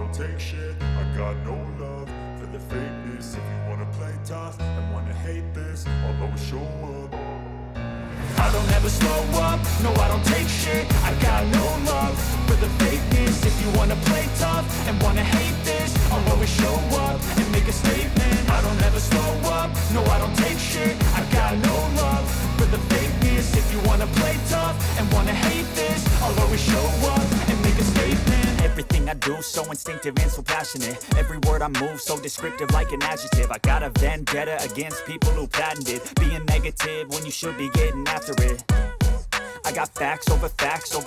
don't take shit. I got no love for the fakeness. If you wanna play tough and wanna hate this, I'll always show up. I don't ever slow up, no I don't take shit. I got no love for the fakeness. If you wanna play tough and wanna hate this, I'll always show up and make a statement. I don't ever slow up, no I don't take shit. I got no love for the fakeness. If you wanna play tough and wanna hate this, I'll always show up and make a statement. Everything I do so instinctive and so passionate. Every word I move so descriptive like an adjective. I got a vendetta against people who patented being negative when you should be getting after it. I got facts over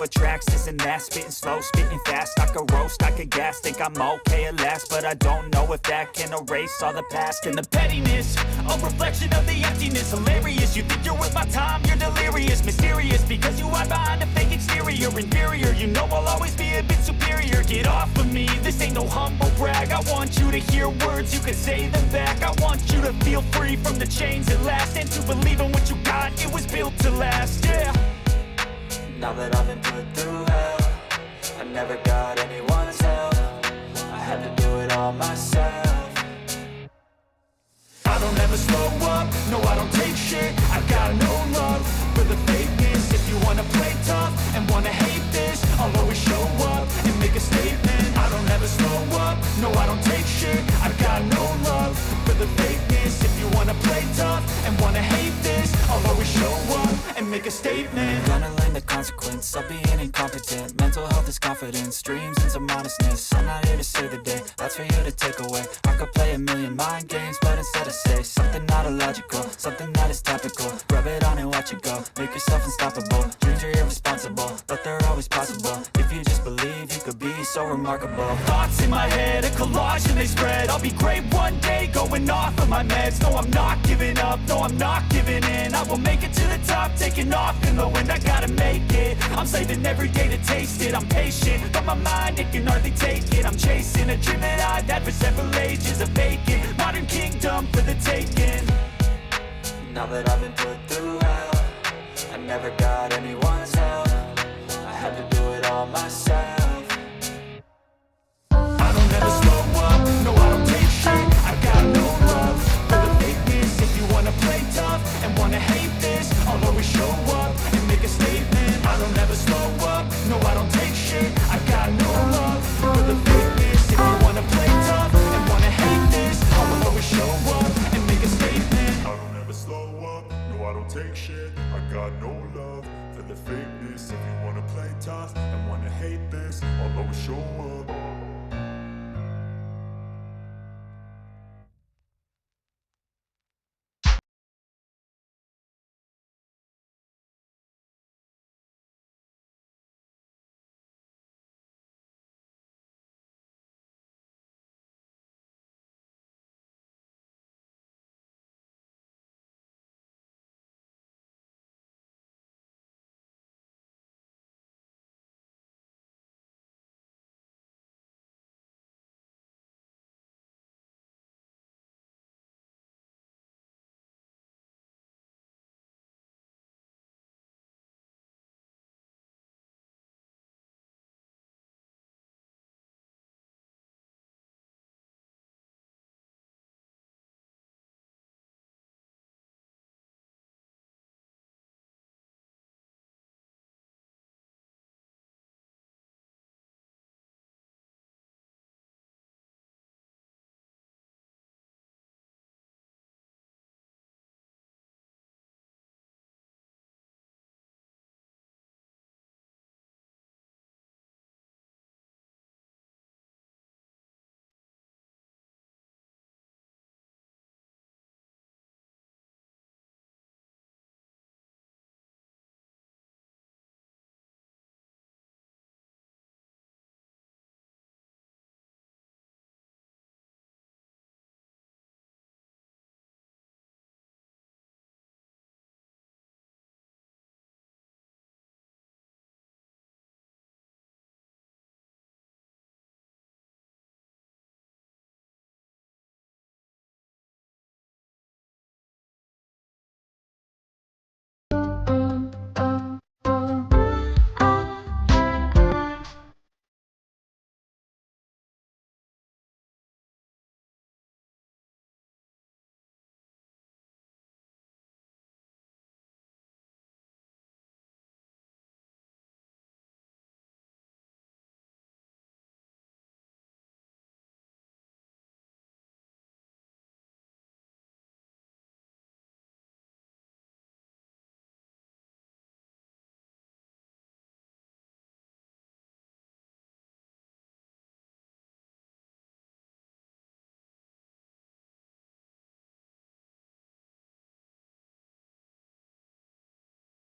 tracks, this and that. Spitting slow, spitting fast. I could roast, I could gas. Think I'm okay at last, but I don't know if that can erase all the past. And the pettiness, a reflection of the emptiness. Hilarious, you think you're worth my time, you're delirious. Mysterious, because you hide behind a fake exterior. Inferior, you know I'll always be a bit superior. Get off of me, this ain't no humble brag. I want you to hear words, you can say them back. I want you to feel free from the chains at last, and to believe in what you got, it was built to last, yeah. Now that I've been put through hell, I never got anyone's help. I had to do it all myself. I don't ever slow up, no I don't take shit. I got no love for the fakeness. If you wanna play tough and wanna hate this, I'll always show up and make a statement. I don't ever slow up, no I don't take shit. I got no love for the fakeness. If you wanna play tough and wanna hate this, I'll always show up and make a statement. Gonna learn the consequence of being incompetent. Mental health is confidence, dreams into modestness. I'm not here to save the day, that's for you to take away. I could play a million mind games, but instead I say something not illogical, something that is topical. Rub it on and watch it go, make yourself unstoppable. Dreams are irresponsible, but they're always possible. If you just believe, you could be so remarkable. Thoughts in my head, a collage and they spread. I'll be great one day, going off of my meds. No, I'm not giving up, no, I'm not giving in. I will make it to the top, taking off in the wind. I gotta make it, I'm saving every day to taste it. I'm patient, but my mind, it can hardly take it. I'm chasing a dream that I've had for several ages. A vacant, modern kingdom for the taking. Now that I've been put through hell, I never got anyone's help. I had to do it all myself. I don't ever slow up, no I don't take shit. I got no love for the fakeness. If you wanna play tough and wanna hate this, I'll always show up and make a statement. I don't ever slow up, no I don't take shit. I got no love for the fakeness. If you wanna play tough and wanna hate this, I will always show up and make a statement. I don't ever slow up, no I don't take shit. I got no love for the fakeness. If you wanna play tough and wanna hate this, I'll always show up.